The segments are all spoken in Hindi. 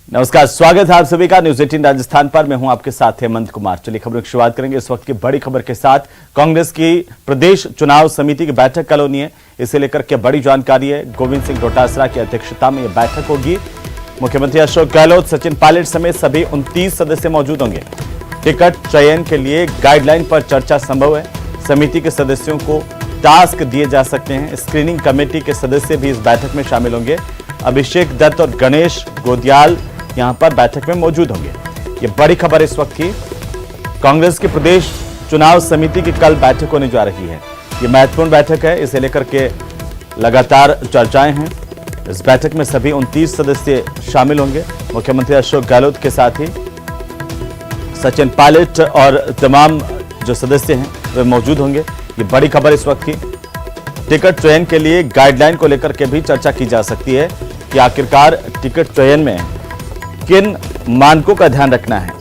नमस्कार, स्वागत है आप सभी का न्यूज 18 राजस्थान पर। मैं हूं आपके साथ हेमंत कुमार। चलिए खबरों की शुरुआत करेंगे इस वक्त की बड़ी खबर के साथ। कांग्रेस की प्रदेश चुनाव समिति की बैठक कल होनी है, इसे लेकर के बड़ी जानकारी है। गोविंद सिंह डोटासरा की अध्यक्षता में यह बैठक होगी। मुख्यमंत्री अशोक गहलोत, सचिन पायलट समेत सभी 29 सदस्य मौजूद होंगे। टिकट चयन के लिए गाइडलाइन पर चर्चा संभव है। समिति के सदस्यों को टास्क दिए जा सकते हैं। स्क्रीनिंग कमेटी के सदस्य भी इस बैठक में शामिल होंगे। अभिषेक दत्त और गणेश गोदियाल यहां पर बैठक में मौजूद होंगे। ये बड़ी खबर इस वक्त की। कांग्रेस की प्रदेश चुनाव समिति की कल बैठक होने जा रही है। ये महत्वपूर्ण बैठक है, इसे लेकर के लगातार चर्चाएं हैं। इस बैठक में सभी 29 सदस्य शामिल होंगे। मुख्यमंत्री अशोक गहलोत के साथ ही सचिन पायलट और तमाम जो सदस्य हैं वे मौजूद होंगे। ये बड़ी खबर इस वक्त की। टिकट चयन के लिए गाइडलाइन को लेकर के भी चर्चा की जा सकती है कि आखिरकार टिकट चयन में किन मानकों का ध्यान रखना है।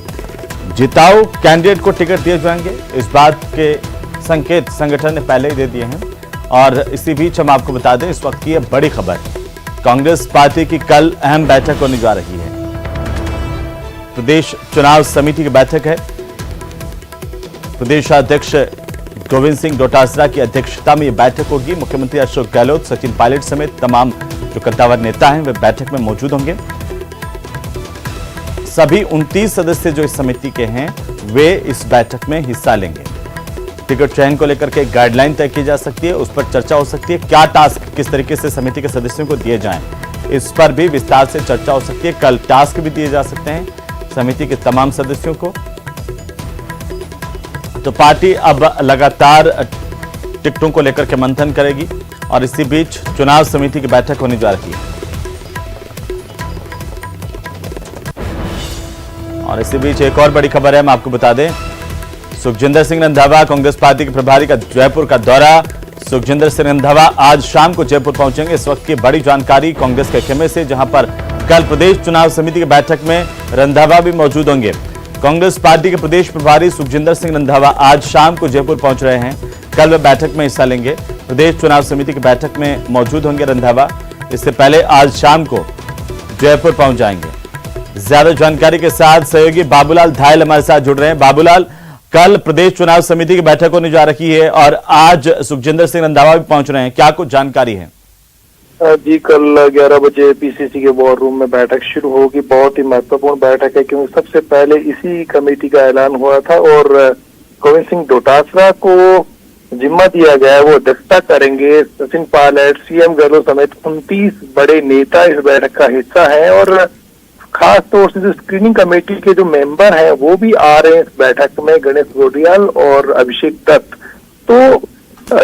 जिताऊ कैंडिडेट को टिकट दिए जाएंगे, इस बात के संकेत संगठन ने पहले ही दे दिए हैं। और इसी बीच हम आपको बता दें इस वक्त की यह बड़ी खबर, कांग्रेस पार्टी की कल अहम बैठक होने जा रही है। प्रदेश चुनाव समिति की बैठक है। प्रदेशाध्यक्ष गोविंद सिंह डोटासरा की अध्यक्षता में यह बैठक होगी। मुख्यमंत्री अशोक गहलोत, सचिन पायलट समेत तमाम जो कद्दावर नेता हैं वे बैठक में मौजूद होंगे। सभी 29 सदस्य जो इस समिति के हैं वे इस बैठक में हिस्सा लेंगे। टिकट चयन को लेकर के गाइडलाइन तय की जा सकती है, उस पर चर्चा हो सकती है। क्या टास्क किस तरीके से समिति के सदस्यों को दिए जाएं, इस पर भी विस्तार से चर्चा हो सकती है। कल टास्क भी दिए जा सकते हैं समिति के तमाम सदस्यों को। तो पार्टी अब लगातार टिकटों को लेकर के मंथन करेगी और इसी बीच चुनाव समिति की बैठक होने जा रही है। और इसी बीच एक और बड़ी खबर है, हम आपको बता दें सुखजिंदर सिंह रंधावा, कांग्रेस पार्टी के प्रभारी का जयपुर का दौरा। सुखजिंदर सिंह रंधावा आज शाम को जयपुर पहुंचेंगे। इस वक्त की बड़ी जानकारी कांग्रेस के खेमे से, जहां पर कल प्रदेश चुनाव समिति की बैठक में रंधावा भी मौजूद होंगे। कांग्रेस पार्टी के प्रदेश प्रभारी सुखजिंदर सिंह रंधावा आज शाम को जयपुर पहुंच रहे हैं। कल वे बैठक में हिस्सा लेंगे। प्रदेश चुनाव समिति की बैठक में मौजूद होंगे रंधावा। इससे पहले आज शाम को जयपुर पहुंच जाएंगे। ज्यादा जानकारी के साथ सहयोगी बाबूलाल धायल हमारे साथ जुड़ रहे हैं। बाबूलाल, कल प्रदेश चुनाव समिति की बैठक होने जा रही है और आज सुखजिंदर सिंह रंधावा भी पहुंच रहे हैं, क्या कुछ जानकारी है? जी, कल 11 बजे पीसीसी के वॉर रूम में बैठक शुरू होगी। बहुत ही महत्वपूर्ण बैठक है क्योंकि सबसे पहले इसी कमेटी का ऐलान हुआ था और गोविंद सिंह डोटासरा को जिम्मा दिया गया है, वो अध्यक्षता करेंगे। सचिन पायलट, सीएम गहलोत समेत 29 बड़े नेता इस बैठक का हिस्सा है और खास तौर से जो स्क्रीनिंग कमेटी के जो मेंबर हैं वो भी आ रहे हैं इस बैठक में, गणेश गोदियाल और अभिषेक दत्त। तो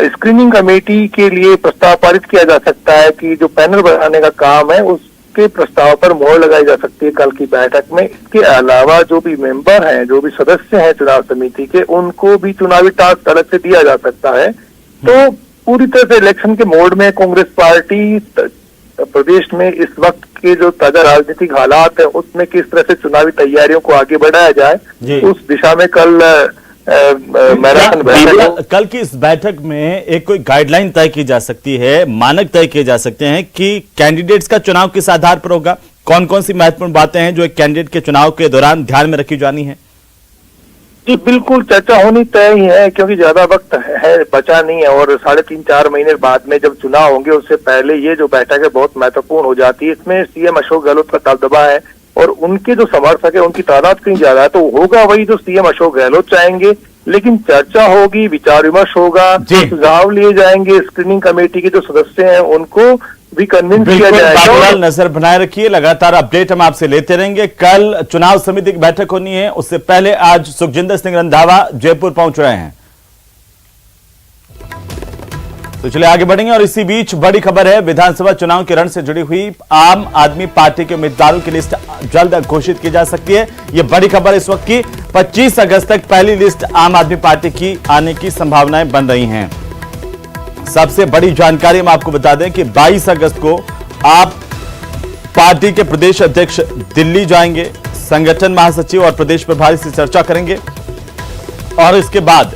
स्क्रीनिंग कमेटी के लिए प्रस्ताव पारित किया जा सकता है कि जो पैनल बनाने का काम है उसके प्रस्ताव पर मोहर लगाई जा सकती है कल की बैठक में। इसके अलावा जो भी मेंबर हैं, जो भी सदस्य हैं चुनाव समिति के, उनको भी चुनावी टास्क अलग से दिया जा सकता है। तो पूरी तरह से इलेक्शन के मोड में कांग्रेस पार्टी प्रदेश में इस वक्त के जो ताजा राजनीतिक हालात है उसमें किस तरह से चुनावी तैयारियों को आगे बढ़ाया जाए, उस दिशा में कल मैराथन बैठक। कल की इस बैठक में एक कोई गाइडलाइन तय की जा सकती है, मानक तय किए जा सकते हैं कि कैंडिडेट्स का चुनाव किस आधार पर होगा? कौन कौन सी महत्वपूर्ण बातें हैं जो एक कैंडिडेट के चुनाव के दौरान ध्यान में रखी जानी है? जी बिल्कुल, चर्चा होनी तय ही है क्योंकि ज्यादा वक्त है बचा नहीं है और 3.5-4 महीने बाद में जब चुनाव होंगे उससे पहले ये जो बैठक है बहुत महत्वपूर्ण हो जाती है। इसमें सीएम अशोक गहलोत का दबदबा है और उनके जो समर्थक है उनकी तादाद कहीं ज्यादा है, तो होगा वही जो सीएम अशोक गहलोत चाहेंगे। लेकिन चर्चा होगी, विचार विमर्श होगा, सुझाव लिए जाएंगे। स्क्रीनिंग कमेटी के जो सदस्य हैं उनको भी कन्विंस किया जाएगा। बाबूलाल, नजर बनाए रखिए, लगातार अपडेट हम आपसे लेते रहेंगे। कल चुनाव समिति की बैठक होनी है, उससे पहले आज सुखजिंदर सिंह रंधावा जयपुर पहुंच रहे हैं। तो चलिए आगे बढ़ेंगे और इसी बीच बड़ी खबर है, विधानसभा चुनाव के रण से जुड़ी हुई आम आदमी पार्टी के उम्मीदवारों की लिस्ट जल्द घोषित की जा सकती है। यह बड़ी खबर इस वक्त की। 25 अगस्त तक पहली लिस्ट आम आदमी पार्टी की आने की संभावनाएं बन रही हैं। सबसे बड़ी जानकारी हम आपको बता दें कि 22 अगस्त को आप पार्टी के प्रदेश अध्यक्ष दिल्ली जाएंगे, संगठन महासचिव और प्रदेश प्रभारी से चर्चा करेंगे और इसके बाद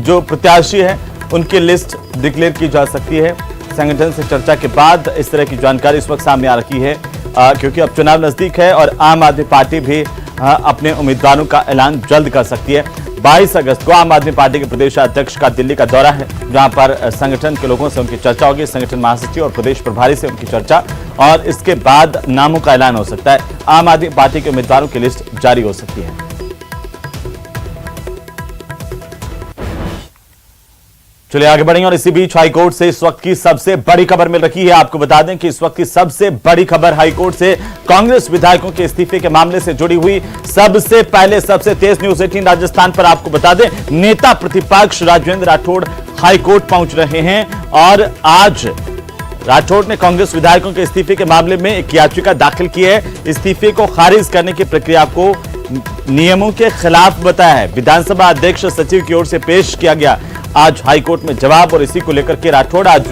जो प्रत्याशी है उनकी लिस्ट डिक्लेयर की जा सकती है। संगठन से चर्चा के बाद इस तरह की जानकारी इस वक्त सामने आ रही है क्योंकि अब चुनाव नजदीक है और आम आदमी पार्टी भी अपने उम्मीदवारों का ऐलान जल्द कर सकती है। 22 अगस्त को आम आदमी पार्टी के प्रदेश अध्यक्ष का दिल्ली का दौरा है, जहां पर संगठन के लोगों से उनकी चर्चा होगी, संगठन महासचिव और प्रदेश प्रभारी से उनकी चर्चा, और इसके बाद नामों का ऐलान हो सकता है। आम आदमी पार्टी के उम्मीदवारों की लिस्ट जारी हो सकती है। चलिए आगे बढ़ेंगे और इसी बीच हाईकोर्ट से इस वक्त की सबसे बड़ी खबर मिल रही है। आपको बता दें कि इस वक्त की सबसे बड़ी खबर हाईकोर्ट से कांग्रेस विधायकों के इस्तीफे के मामले से जुड़ी हुई सबसे पहले सबसे तेज न्यूज 18 राजस्थान पर आपको बता दें, नेता प्रतिपक्ष राजेंद्र राठौड़ हाईकोर्ट पहुंच रहे हैं और आज राठौड़ ने कांग्रेस विधायकों के इस्तीफे के मामले में एक याचिका दाखिल की है। इस्तीफे को खारिज करने की प्रक्रिया को नियमों के खिलाफ बताया है। विधानसभा अध्यक्ष सचिव की ओर से पेश किया गया आज हाईकोर्ट में जवाब, और इसी को लेकर के राठौड़ आज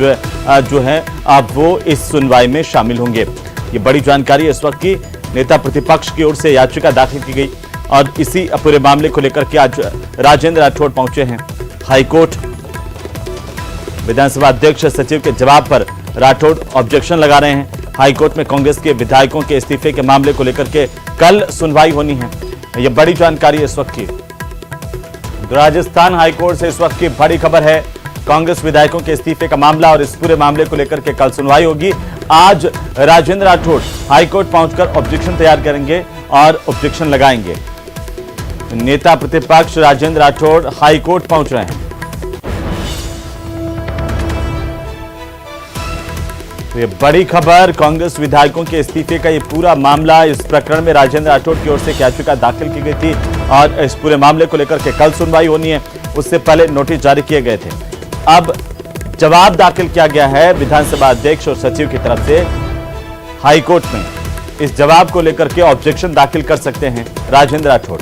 जो है अब वो इस सुनवाई में शामिल होंगे। ये बड़ी जानकारी इस वक्त की, नेता प्रतिपक्ष की ओर से याचिका दाखिल की गई और इसी पूरे मामले को लेकर के आज राजेंद्र राठौड़ पहुंचे हैं हाईकोर्ट। विधानसभा अध्यक्ष सचिव के जवाब पर राठौड़ ऑब्जेक्शन लगा रहे हैं। हाईकोर्ट में कांग्रेस के विधायकों के इस्तीफे के मामले को लेकर के कल सुनवाई होनी है। यह बड़ी जानकारी है इस वक्त की। राजस्थान हाईकोर्ट से इस वक्त की बड़ी खबर है, कांग्रेस विधायकों के इस्तीफे का मामला और इस पूरे मामले को लेकर के कल सुनवाई होगी। आज राजेंद्र राठौड़ हाईकोर्ट पहुंचकर ऑब्जेक्शन तैयार करेंगे और ऑब्जेक्शन लगाएंगे। नेता प्रतिपक्ष राजेंद्र राठौड़ हाईकोर्ट पहुंच रहे हैं। तो ये बड़ी खबर, कांग्रेस विधायकों के इस्तीफे का ये पूरा मामला, इस प्रकरण में राजेंद्र राठौड़ की ओर से याचिका दाखिल की गई थी और इस पूरे मामले को लेकर के कल सुनवाई होनी है। उससे पहले नोटिस जारी किए गए थे। अब जवाब दाखिल किया गया है विधानसभा अध्यक्ष और सचिव की तरफ से हाईकोर्ट में। इस जवाब को लेकर के ऑब्जेक्शन दाखिल कर सकते हैं राजेंद्र राठौड़।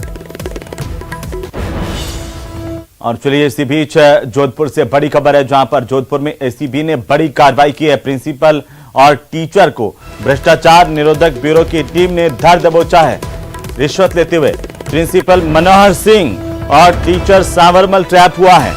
और चलिए इसी बीच जोधपुर से बड़ी खबर है, जहां पर जोधपुर में एसीबी ने बड़ी कार्रवाई की है। प्रिंसिपल और टीचर को भ्रष्टाचार निरोधक ब्यूरो की टीम ने धर दबोचा है। रिश्वत लेते हुए प्रिंसिपल मनोहर सिंह और टीचर सांवरमल ट्रैप हुआ है।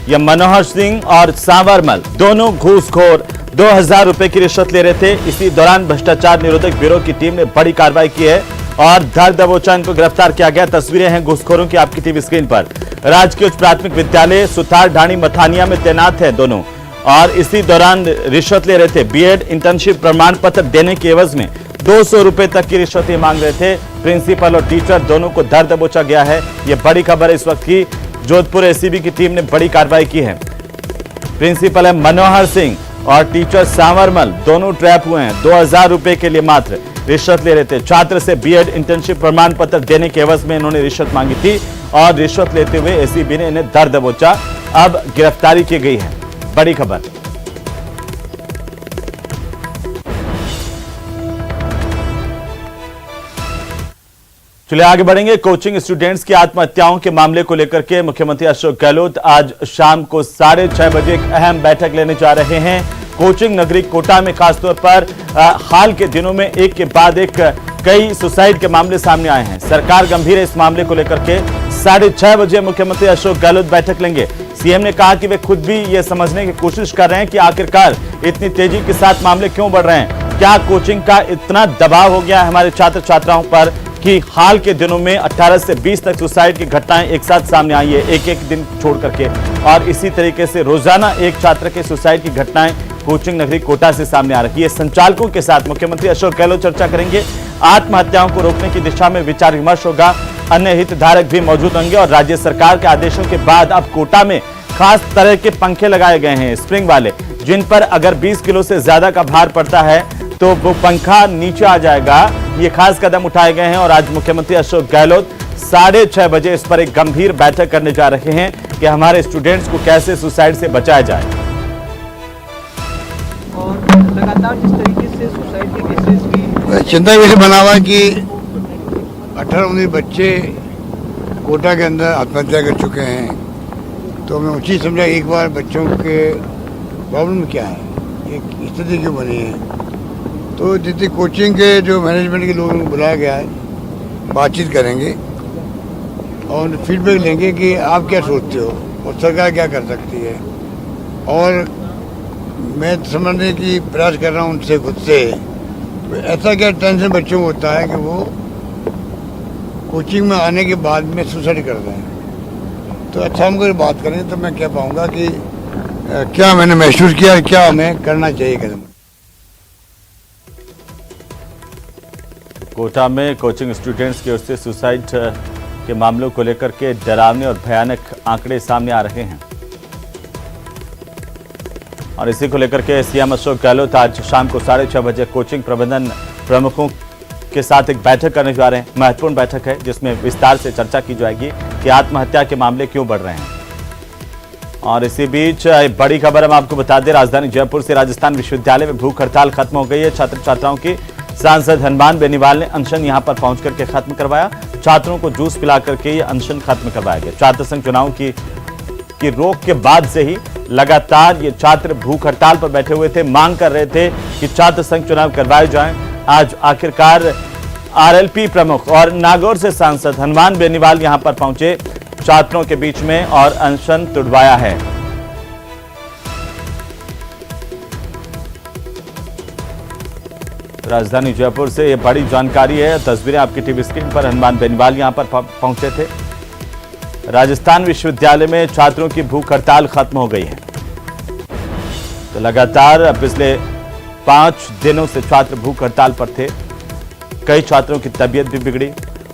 यह मनोहर सिंह और सांवरमल दोनों घूसखोर 2000 रुपए की रिश्वत ले रहे थे। इसी दौरान भ्रष्टाचार निरोधक ब्यूरो की टीम ने बड़ी कार्रवाई की है और धर दबोचा इनको गिरफ्तार किया गया। तस्वीरें हैं घूसखोरों की आपकी टीवी स्क्रीन पर। राजकीय उच्च प्राथमिक विद्यालय सुथार ढाणी मथानिया में तैनात है दोनों, और इसी दौरान रिश्वत ले रहे थे। बीएड इंटर्नशिप प्रमाण पत्र देने के एवज में 200 रुपए तक की रिश्वत मांग रहे थे। प्रिंसिपल और टीचर दोनों को धर दबोचा गया है। यह बड़ी खबर है इस वक्त की। जोधपुर एसीबी की टीम ने बड़ी कार्रवाई की है। प्रिंसिपल है मनोहर सिंह और टीचर सांवरमल दोनों ट्रैप हुए हैं। 2000 रुपए के लिए मात्र रिश्वत ले रहे थे। छात्र से बीएड इंटर्नशिप प्रमाण पत्र देने के एवज में इन्होंने रिश्वत मांगी थी और रिश्वत लेते हुए एसीबी ने इन्हें धर दबोचा। अब गिरफ्तारी की गई है। बड़ी खबर। चलिए आगे बढ़ेंगे। कोचिंग स्टूडेंट्स की आत्महत्याओं के मामले को लेकर के मुख्यमंत्री अशोक गहलोत आज शाम को 6:30 बजे एक अहम बैठक लेने जा रहे हैं। कोचिंग नगरी कोटा में खासतौर पर हाल के दिनों में एक के बाद एक कई सुसाइड के मामले सामने आए हैं। सरकार गंभीर है इस मामले को लेकर के। 6:30 बजे मुख्यमंत्री अशोक गहलोत बैठक लेंगे। सीएम ने कहा कि वे खुद भी ये समझने की कोशिश कर रहे हैं कि आखिरकार इतनी तेजी के साथ मामले क्यों बढ़ रहे हैं। क्या कोचिंग का इतना दबाव हो गया है हमारे छात्र छात्राओं पर कि हाल के दिनों में 18 से 20 तक सुसाइड की घटनाएं एक साथ सामने आई है, एक एक दिन छोड़ करके, और इसी तरीके से रोजाना एक छात्र के सुसाइड की घटनाएं कोचिंग नगरी कोटा से सामने आ रही है। संचालकों के साथ मुख्यमंत्री अशोक गहलोत चर्चा करेंगे। आत्महत्याओं को रोकने की दिशा में विचार विमर्श होगा। अन्य हितधारक भी मौजूद होंगे और राज्य सरकार के आदेशों के बाद अब कोटा में खास तरह के पंखे लगाए गए हैं, स्प्रिंग वाले, जिन पर अगर 20 किलो से ज्यादा का भार पड़ता है तो वो पंखा नीचे आ जाएगा। ये खास कदम उठाए गए हैं और आज मुख्यमंत्री अशोक गहलोत 6:30 बजे इस पर एक गंभीर बैठक करने जा रहे हैं कि हमारे स्टूडेंट्स को कैसे सुसाइड से बचाया जाए। और लगातार जिस तरीके से सुसाइड के केसेस की चिंता विषय बना हुआ कि 18-19 बच्चे कोटा के अंदर आत्महत्या कर चुके हैं, तो मैं उचित समझा एक बार बच्चों के प्रॉब्लम क्या है, एक स्थिति क्यों बनी है। तो जितनी कोचिंग के जो मैनेजमेंट के लोगों को बुलाया गया है, बातचीत करेंगे और फीडबैक लेंगे कि आप क्या सोचते हो और सरकार क्या कर सकती है। और मैं समझने की प्रयास कर रहा हूँ उनसे खुद से ऐसा क्या टेंशन बच्चों को होता है कि वो कोचिंग में आने के बाद में सुसाइड कर रहे हैं। तो अच्छा, हम अगर बात करें तो मैं कह पाऊंगा कि क्या मैंने महसूस किया, क्या हमें करना चाहिए कदम। कोटा में कोचिंग स्टूडेंट्स की ओर से सुसाइड के मामलों को लेकर के डरावने और भयानक आंकड़े सामने आ रहे हैं और इसी को लेकर के सीएम अशोक गहलोत आज शाम को 6:30 बजे कोचिंग प्रबंधन प्रमुखों के साथ एक बैठक करने जा रहे हैं। महत्वपूर्ण बैठक है जिसमें विस्तार से चर्चा की जाएगी कि आत्महत्या के मामले क्यों बढ़ रहे हैं। और इसी बीच एक बड़ी खबर हम आपको बता दें, राजधानी जयपुर से राजस्थान विश्वविद्यालय में भूख हड़ताल खत्म हो गई है। छात्र छात्राओं की सांसद हनुमान बेनीवाल ने अनशन यहां पर पहुंच करके खत्म करवाया। छात्रों को जूस पिला करके ये अनशन खत्म करवाया गया। छात्र संघ चुनाव की रोक के बाद से ही लगातार ये छात्र भूख हड़ताल पर बैठे हुए थे, मांग कर रहे थे कि छात्र संघ चुनाव करवाए जाएं। आज आखिरकार आरएलपी प्रमुख और नागौर से सांसद हनुमान बेनीवाल यहां पर पहुंचे छात्रों के बीच में और अनशन तुड़वाया है। राजधानी जयपुर से ये बड़ी जानकारी है। तस्वीरें आपकी टीवी स्क्रीन पर। हनुमान बेनीवाल यहां पर पहुंचे थे। राजस्थान विश्वविद्यालय में छात्रों की भूख हड़ताल खत्म हो गई है। तो लगातार पिछले 5 दिनों से छात्र भूख हड़ताल पर थे। कई छात्रों की तबीयत भी बिगड़ी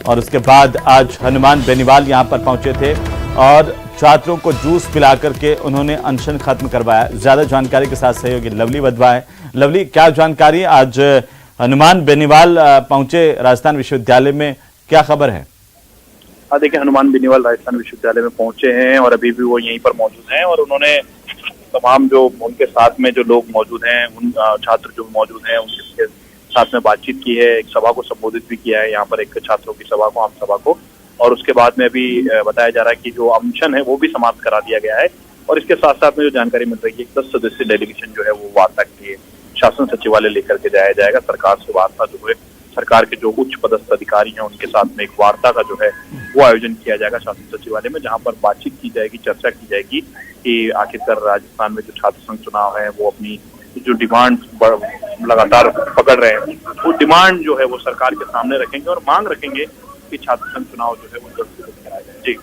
और उसके बाद आज हनुमान बेनीवाल यहां पर पहुंचे थे और छात्रों को जूस पिला करके उन्होंने अनशन खत्म करवाया। ज्यादा जानकारी के साथ सहयोगी लवली वधवा है। लवली, क्या जानकारी? आज हनुमान बेनीवाल पहुंचे राजस्थान विश्वविद्यालय में, क्या खबर है? हाँ, देखिए, हनुमान बेनीवाल राजस्थान विश्वविद्यालय में पहुंचे हैं और अभी भी वो यहीं पर मौजूद हैं और उन्होंने तमाम जो उनके साथ में जो लोग मौजूद हैं, उन छात्र जो मौजूद हैं उनके साथ में बातचीत की है। एक सभा को संबोधित भी किया है यहाँ पर, एक छात्रों की सभा को, आम सभा को। और उसके बाद में अभी बताया जा रहा है कि जो अनशन है वो भी समाप्त करा दिया गया है। और इसके साथ साथ में जो जानकारी मिल रही है, 10 सदस्यीय डेलीगेशन जो है वो वार्ता के लिए शासन सचिवालय लेकर के जाया जाएगा। सरकार से वार्ता जो है, सरकार के जो उच्च पदस्थ अधिकारी हैं उनके साथ में एक वार्ता का जो है वो आयोजन किया जाएगा शासन सचिवालय में, जहां पर बातचीत की जाएगी, चर्चा की जाएगी कि आखिरकार राजस्थान में जो छात्र संघ चुनाव है वो अपनी जो डिमांड लगातार पकड़ रहे हैं, वो डिमांड जो है वो सरकार के सामने रखेंगे और मांग रखेंगे कि छात्र संघ चुनाव जो है वो जल्द से जल्द कराया जाए। जी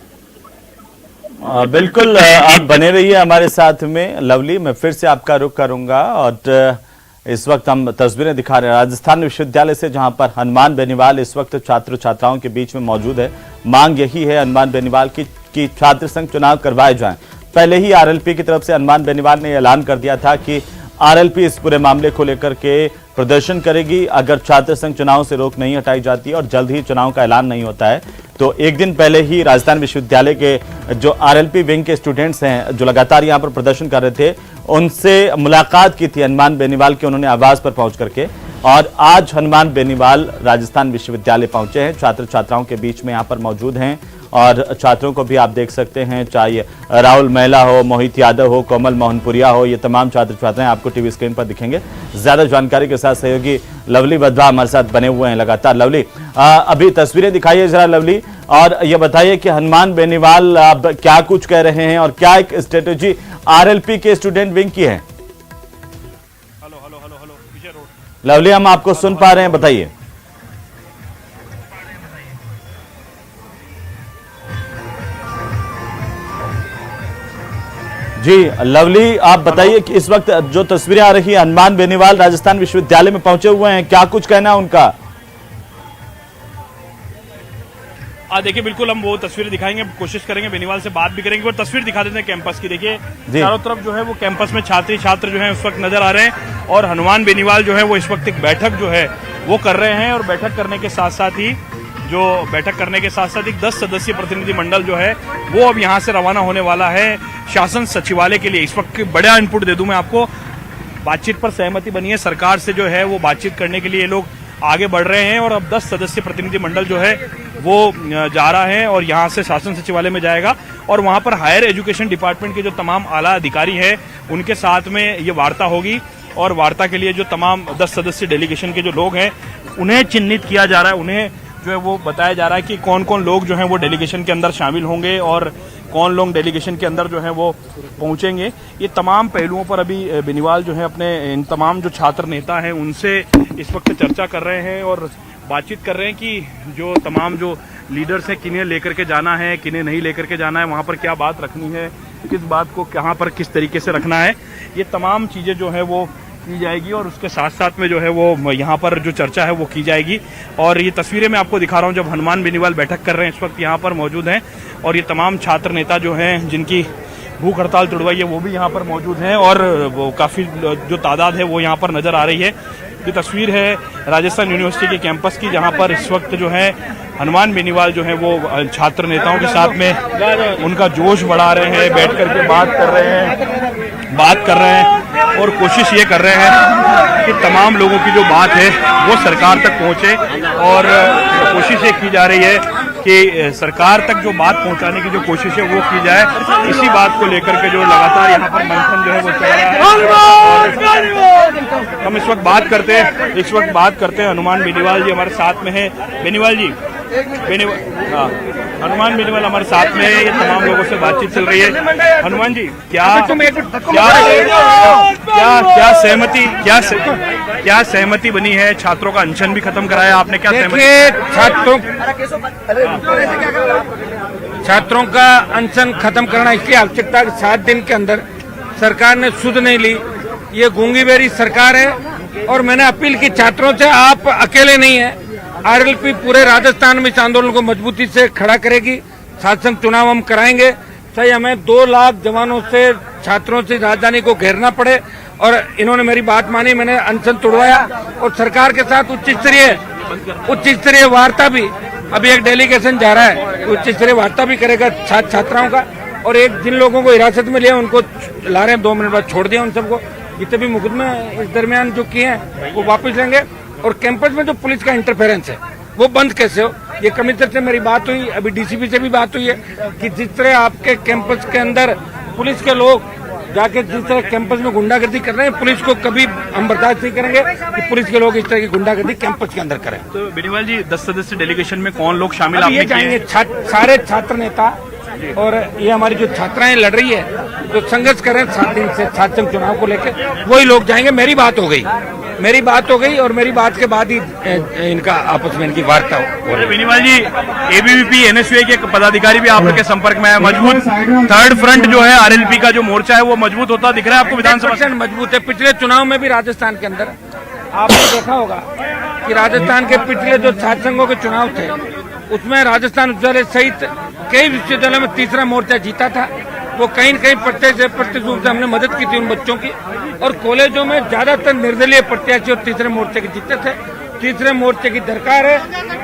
बिल्कुल, आप बने रहिए हमारे साथ में। लवली, मैं फिर से आपका रुख करूंगा और इस वक्त हम तस्वीरें दिखा रहे हैं राजस्थान विश्वविद्यालय से, जहां पर हनुमान बेनीवाल इस वक्त छात्र छात्राओं के बीच में मौजूद है। मांग यही है हनुमान बेनीवाल की कि छात्र संघ चुनाव करवाए जाएं। पहले ही आरएलपी की तरफ से हनुमान बेनीवाल ने ऐलान कर दिया था कि आरएलपी इस पूरे मामले को लेकर के प्रदर्शन करेगी अगर छात्र संघ चुनाव से रोक नहीं हटाई जाती और जल्द ही चुनाव का ऐलान नहीं होता है। तो एक दिन पहले ही राजस्थान विश्वविद्यालय के जो आरएलपी विंग के स्टूडेंट्स हैं जो लगातार यहां पर प्रदर्शन कर रहे थे, उनसे मुलाकात की थी हनुमान बेनीवाल के, उन्होंने आवास पर पहुंच करके। और आज हनुमान बेनीवाल राजस्थान विश्वविद्यालय पहुंचे हैं, छात्र छात्राओं के बीच में यहां पर मौजूद हैं और छात्रों को भी आप देख सकते हैं, चाहे राहुल महिला हो, मोहित यादव हो, कोमल मोहनपुरिया हो, ये तमाम छात्र छात्राएं आपको टीवी स्क्रीन पर दिखेंगे। ज्यादा जानकारी के साथ सहयोगी लवली वधवा हमारे साथ बने हुए हैं लगातार। लवली, अभी तस्वीरें दिखाइए जरा लवली, और ये बताइए कि हनुमान बेनीवाल अब क्या कुछ कह रहे हैं और क्या एक स्ट्रेटेजी आरएलपी के स्टूडेंट विंग की है? हेलो हेलो हेलो हेलो विजय रोड। लवली, हम आपको सुन पा रहे हैं, बताइए। जी लवली, आप बताइए कि इस वक्त जो तस्वीरें आ रही है, हनुमान बेनीवाल राजस्थान विश्वविद्यालय में पहुंचे हुए हैं, क्या कुछ कहना है उनका? देखिए, बिल्कुल हम वो तस्वीरें दिखाएंगे, कोशिश करेंगे, बेनीवाल से बात भी करेंगे और तस्वीर दिखा देते हैं कैंपस की। देखिए, चारों तरफ जो है वो कैंपस में छात्र जो हैं उस वक्त नजर आ रहे हैं और हनुमान बेनीवाल जो है वो इस वक्त एक बैठक जो है वो कर रहे हैं और बैठक करने के साथ साथ एक 10 सदस्यीय प्रतिनिधि मंडल जो है वो अब यहाँ से रवाना होने वाला है शासन सचिवालय के लिए। इस वक्त बड़ा इनपुट दे दूं मैं आपको, बातचीत पर सहमति बनी है सरकार से, जो है वो बातचीत करने के लिए लोग आगे बढ़ रहे हैं और अब 10 सदस्यीय प्रतिनिधि मंडल जो है वो जा रहा है और यहाँ से शासन सचिवालय में जाएगा और वहाँ पर हायर एजुकेशन डिपार्टमेंट के जो तमाम आला अधिकारी हैं उनके साथ में ये वार्ता होगी और वार्ता के लिए जो तमाम 10 सदस्यीय डेलीगेशन के जो लोग हैं उन्हें चिन्हित किया जा रहा है, उन्हें जो है वो बताया जा रहा है कि कौन कौन लोग जो हैं वो डेलीगेशन के अंदर शामिल होंगे और कौन लोग डेलीगेशन के अंदर जो है वो पहुंचेंगे। ये तमाम पहलुओं पर अभी बेनीवाल जो है अपने इन तमाम जो छात्र नेता हैं उनसे इस वक्त चर्चा कर रहे हैं और बातचीत कर रहे हैं कि जो तमाम जो लीडर्स हैं किन्हें लेकर के जाना है, किन्हें नहीं लेकर के जाना है, वहाँ पर क्या बात रखनी है, किस बात को कहाँ पर किस तरीके से रखना है, ये तमाम चीज़ें जो है वो की जाएगी और उसके साथ साथ में जो है वो यहाँ पर जो चर्चा है वो की जाएगी। और ये तस्वीरें मैं आपको दिखा रहा हूँ जब हनुमान बेनीवाल बैठक कर रहे हैं इस वक्त यहाँ पर मौजूद हैं और ये तमाम छात्र नेता जो हैं जिनकी भूख हड़ताल तुड़वाई है वो भी यहाँ पर मौजूद हैं और वो काफ़ी जो तादाद है वो यहाँ पर नज़र आ रही है। ये तस्वीर है राजस्थान यूनिवर्सिटी के कैंपस की जहाँ पर इस वक्त जो है हनुमान बेनीवाल जो है वो छात्र नेताओं के साथ में उनका जोश बढ़ा रहे हैं, बैठ करके बात कर रहे हैं और कोशिश ये कर रहे हैं कि तमाम लोगों की जो बात है वो सरकार तक पहुंचे और कोशिश ये की जा रही है कि सरकार तक जो बात पहुंचाने की जो कोशिश है वो की जाए। इसी बात को लेकर के जो लगातार यहाँ पर मंथन जो है वो चल रहा है। हम इस वक्त बात करते हैं हनुमान बेनीवाल जी हमारे साथ में है। बेनीवाल जी हनुमान बेनीवाल हमारे साथ में है, ये तमाम लोगों से बातचीत चल रही है। हनुमान जी क्या सहमति बनी है? छात्रों का अनशन भी खत्म कराया आपने, क्या छात्रों का अनशन खत्म करना इसकी आवश्यकता 7 दिन के अंदर सरकार ने सुध नहीं ली। ये गूंगी बेरी सरकार है और मैंने अपील की छात्रों से, आप अकेले नहीं है, आरएलपी पूरे राजस्थान में इस आंदोलन को मजबूती से खड़ा करेगी। शासन संघ चुनाव हम कराएंगे, चाहे हमें 2 लाख जवानों से छात्रों से राजधानी को घेरना पड़े। और इन्होंने मेरी बात मानी, मैंने अनशन तोड़वाया और सरकार के साथ उच्च स्तरीय वार्ता भी, अभी एक डेलीगेशन जा रहा है, उच्च स्तरीय वार्ता भी करेगा छात्राओं का। और एक जिन लोगों को हिरासत में लिया उनको ला रहे हैं, 2 मिनट बाद छोड़ दिया उन सबको। जितने भी मुकदमे इस दरमियान जो किए हैं वो वापस लेंगे। और कैंपस में जो पुलिस का इंटरफेरेंस है वो बंद कैसे हो, ये कमिश्नर से मेरी बात हुई, अभी डीसीपी से भी बात हुई है कि जिस तरह आपके कैंपस के अंदर पुलिस के लोग जाके जिस तरह कैंपस में गुंडागर्दी कर रहे हैं, पुलिस को कभी हम बर्दाश्त नहीं करेंगे कि पुलिस के लोग इस तरह की गुंडागर्दी कैंपस के अंदर करें। तो बेनीवाल जी 10 सदस्य डेलीगेशन में कौन लोग शामिल ये जाएंगे? सारे छात्र नेता और ये हमारी जो छात्राएं लड़ रही है, जो संघर्ष कर रहे हैं 7 दिन से छात्र संघ चुनाव को लेकर, वही लोग जाएंगे। मेरी बात हो गई और मेरी बात के बाद ही इनका आपस में इनकी वार्ता हो। बेनीवाल जी एबीवीपी एनएसयूआई के पदाधिकारी भी आपके संपर्क में है, मजबूत थर्ड फ्रंट जो है आरएलपी का जो मोर्चा है वो मजबूत होता दिख रहा है आपको? विधानसभा मजबूत है। पिछले चुनाव में भी राजस्थान के अंदर आपने देखा होगा कि राजस्थान के पिछले जो छात्र संघों के चुनाव थे उसमें राजस्थान विश्वविद्यालय सहित कई विश्वविद्यालयों में तीसरा मोर्चा जीता था। वो कहीं न कहीं प्रत्यक्ष रूप से हमने मदद की थी उन बच्चों की। और कॉलेजों में ज्यादातर निर्दलीय प्रत्याशी और तीसरे मोर्चे के जीते थे। तीसरे मोर्चे की दरकार है।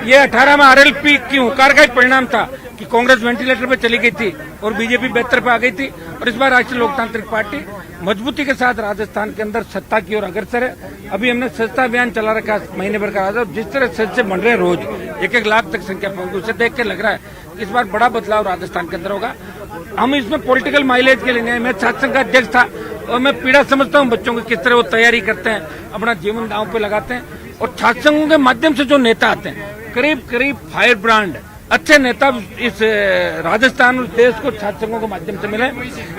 ये 18 में आरएलपी की हुंकार का ही परिणाम था कि कांग्रेस वेंटिलेटर पे चली गई थी और बीजेपी बेहतर पे आ गई थी। और इस बार राष्ट्रीय लोकतांत्रिक पार्टी मजबूती के साथ राजस्थान के अंदर सत्ता की ओर अग्रसर है। अभी हमने स्वच्छता अभियान चला रखा महीने भर का। जिस तरह सदस्य बन रहे हैं रोज 1-1 लाख तक संख्या पहुंची, उसे देख के लग रहा है इस बार बड़ा बदलाव राजस्थान के अंदर होगा। हम इसमें पॉलिटिकल माइलेज के लिए नहीं, मैं छात्र संघ का अध्यक्ष था और मैं पीड़ा समझता हूं बच्चों की, किस तरह वो तैयारी करते हैं, अपना जीवन दांव पे लगाते हैं। और छात्र संघों के माध्यम से जो नेता आते हैं, करीब फायर ब्रांड अच्छे नेता इस राजस्थान और देश को छात्र संघों के माध्यम से मिले।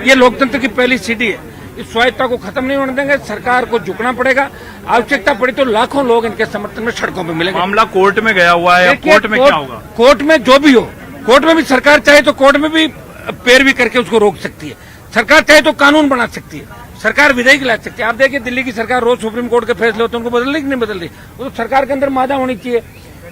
ये लोकतंत्र की पहली सीढ़ी है। इस स्वायत्ता को खत्म नहीं होने देंगे। सरकार को झुकना पड़ेगा। आवश्यकता पड़ी तो लाखों लोग इनके समर्थन में सड़कों पर मिलेंगे। मामला कोर्ट में गया हुआ है, कोर्ट में क्या होगा? कोर्ट में जो भी हो, कोर्ट में भी सरकार चाहे तो कोर्ट में भी पैरवी करके उसको रोक सकती है। सरकार चाहे तो कानून बना सकती है, सरकार विधेयक ला सकती है। आप देखिए दिल्ली की सरकार रोज सुप्रीम कोर्ट के फैसले होते हैं, उनको बदल रही कि नहीं बदल रही? वो तो सरकार के अंदर मादा होनी चाहिए।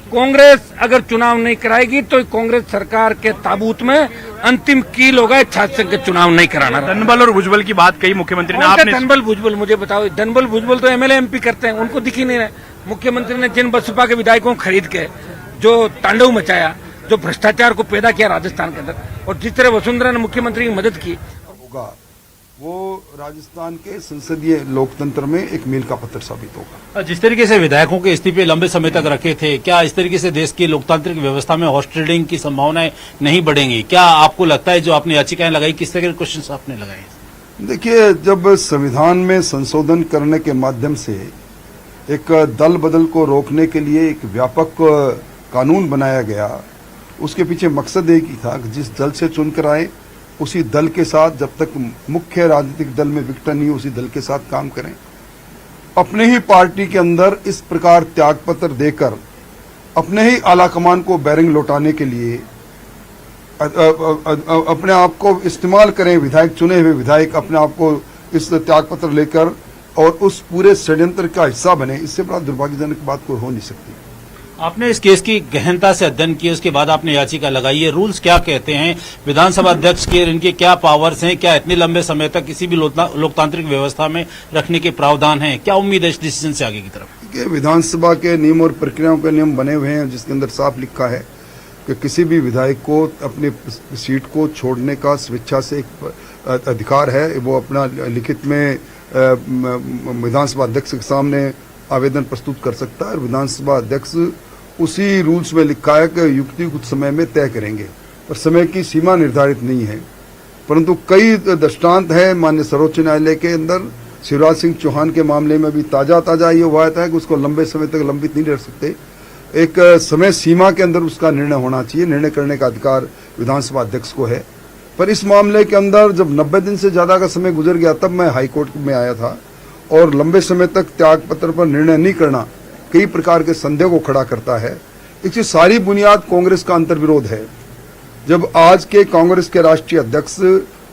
कांग्रेस अगर चुनाव नहीं कराएगी तो कांग्रेस सरकार के ताबूत में अंतिम कील होगा छात्र संघ के चुनाव नहीं कराना। धनबल और भुजबल की बात कही मुख्यमंत्री ने, आपने धनबल भुजबल मुझे बताओ। धनबल भुजबल तो एमएलए एमपी करते हैं, उनको दिख ही नहीं रहे। मुख्यमंत्री ने जिन बसपा के विधायकों को खरीद के जो तांडव मचाया, जो भ्रष्टाचार को पैदा किया राजस्थान के अंदर, और जिस तरह वसुंधरा ने मुख्यमंत्री की मदद की, होगा वो राजस्थान के संसदीय लोकतंत्र में एक मील का पत्थर साबित होगा। जिस तरीके से विधायकों के इस्तीफे लंबे समय तक रखे थे, क्या इस तरीके से देश की लोकतांत्रिक व्यवस्था में हॉर्स ट्रेडिंग की संभावनाएं नहीं बढ़ेंगी? क्या आपको लगता है जो आपने याचिकाएं लगाई, किस तरह के क्वेश्चन आपने लगाए? देखिए, जब संविधान में संशोधन करने के माध्यम से एक दल बदल को रोकने के लिए एक व्यापक कानून बनाया गया, उसके पीछे मकसद एक ही था कि जिस दल से चुनकर आए उसी दल के साथ, जब तक मुख्य राजनीतिक दल में विघटन नहीं, उसी दल के साथ काम करें। अपने ही पार्टी के अंदर इस प्रकार त्यागपत्र देकर अपने ही आलाकमान को बैरिंग लौटाने के लिए अपने आप को इस्तेमाल करें। विधायक, चुने हुए विधायक अपने आप को इस त्यागपत्र लेकर और उस पूरे षड्यंत्र का हिस्सा बने, इससे बड़ा दुर्भाग्यजनक बात कोई हो नहीं सकती। आपने इस केस की गहनता से अध्ययन किया, उसके बाद आपने याचिका लगाई है। रूल्स क्या कहते हैं? विधानसभा अध्यक्ष के इनके क्या पावर्स हैं? क्या इतने लंबे समय तक किसी भी लोकतांत्रिक व्यवस्था में रखने के प्रावधान हैं? क्या उम्मीद है इस डिसीजन से आगे की तरफ? विधानसभा के नियम और प्रक्रियाओं के नियम बने हुए हैं, जिसके अंदर साफ लिखा है कि किसी भी विधायक को अपने सीट को छोड़ने का स्वेच्छा से एक अधिकार है। वो अपना लिखित में विधानसभा अध्यक्ष के सामने आवेदन प्रस्तुत कर सकता है और विधानसभा अध्यक्ष उसी रूल्स में लिखा है कि युक्ति कुछ समय में तय करेंगे, पर समय की सीमा निर्धारित नहीं है। परंतु कई दृष्टांत है माननीय सर्वोच्च न्यायालय के अंदर। शिवराज सिंह चौहान के मामले में भी ताजा ये हुआ था कि उसको लंबे समय तक लंबित नहीं रख सकते। एक समय सीमा के अंदर उसका निर्णय होना चाहिए। निर्णय करने का अधिकार विधानसभा अध्यक्ष को है। पर इस मामले के अंदर जब 90 दिन से ज्यादा का समय गुजर गया, तब मैं हाईकोर्ट में आया था और लंबे समय तक त्यागपत्र पर निर्णय नहीं करना कई प्रकार के संदेह को खड़ा करता है। इसकी सारी बुनियाद कांग्रेस का अंतर्विरोध है। जब आज के कांग्रेस के राष्ट्रीय अध्यक्ष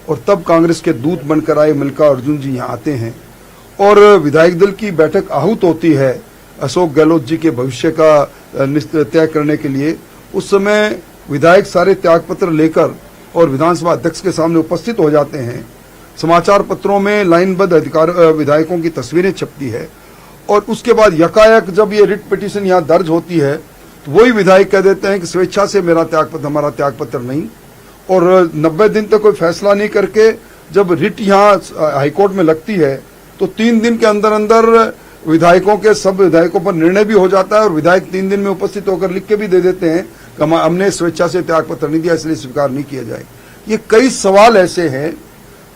और तब कांग्रेस के दूत बनकर आए मल्लिकार्जुन अर्जुन जी यहाँ आते हैं और विधायक दल की बैठक आहूत होती है अशोक गहलोत जी के भविष्य का तय करने के लिए, उस समय विधायक सारे त्यागपत्र लेकर और विधानसभा अध्यक्ष के सामने उपस्थित हो जाते हैं। समाचार पत्रों में लाइनबद्ध विधायकों की तस्वीरें छपती है और उसके बाद यकायक जब ये रिट पिटीशन यहाँ दर्ज होती है तो वही विधायक कह देते हैं कि स्वेच्छा से हमारा त्यागपत्र नहीं, और 90 दिन तक कोई फैसला नहीं करके जब रिट यहाँ हाईकोर्ट में लगती है तो 3 दिन के अंदर अंदर विधायकों के सब विधायकों पर निर्णय भी हो जाता है और विधायक 3 दिन में उपस्थित होकर लिख के भी दे देते हैं कि हमने स्वेच्छा से त्यागपत्र नहीं दिया, इसलिए स्वीकार नहीं किया जाए। ये कई सवाल ऐसे हैं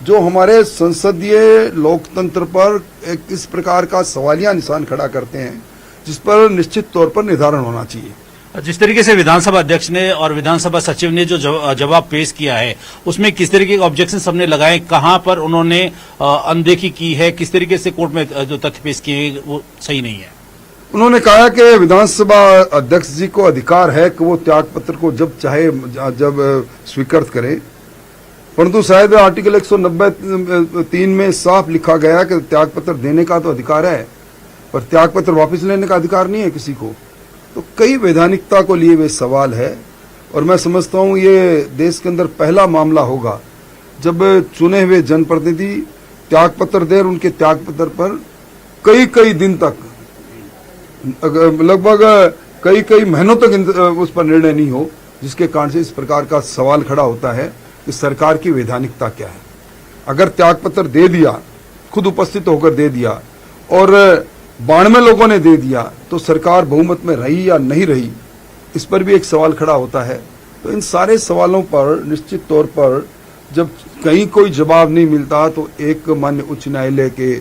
जो हमारे संसदीय लोकतंत्र पर एक इस प्रकार का सवालिया निशान खड़ा करते हैं, जिस पर निश्चित तौर पर निर्धारण होना चाहिए। जिस तरीके से विधानसभा अध्यक्ष ने और विधानसभा सचिव ने जो जवाब पेश किया है, उसमें किस तरीके के ऑब्जेक्शन सबने लगाए, कहां पर उन्होंने अनदेखी की है, किस तरीके से कोर्ट में जो तथ्य पेश किए वो सही नहीं है? उन्होंने कहा कि विधानसभा अध्यक्ष जी को अधिकार है कि वो त्यागपत्र को जब चाहे जब स्वीकृत करें, परंतु शायद आर्टिकल 193 में साफ लिखा गया कि त्यागपत्र देने का तो अधिकार है पर त्यागपत्र वापस लेने का अधिकार नहीं है किसी को। तो कई वैधानिकता को लिए हुए सवाल है और मैं समझता हूं ये देश के अंदर पहला मामला होगा जब चुने हुए जनप्रतिनिधि त्यागपत्र दे और उनके त्यागपत्र पर कई दिन तक, लगभग कई महीनों तक उस पर निर्णय नहीं हो, जिसके कारण से इस प्रकार का सवाल खड़ा होता है कि सरकार की वैधानिकता क्या है। अगर त्यागपत्र दे दिया, खुद उपस्थित होकर दे दिया और 92 लोगों ने दे दिया, तो सरकार बहुमत में रही या नहीं रही, इस पर भी एक सवाल खड़ा होता है। तो इन सारे सवालों पर निश्चित तौर पर जब कहीं कोई जवाब नहीं मिलता तो एक माननीय उच्च न्यायालय के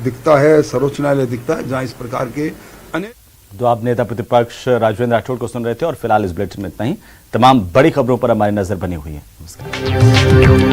दिखता है, सर्वोच्च न्यायालय दिखता है, जहां इस प्रकार के अनेक। तो आप नेता प्रतिपक्ष राजवेंद्र राठौड़ को सुन रहे थे और फिलहाल इस बुलेटिन में इतना ही। तमाम बड़ी खबरों पर हमारी नजर बनी हुई है। नमस्कार।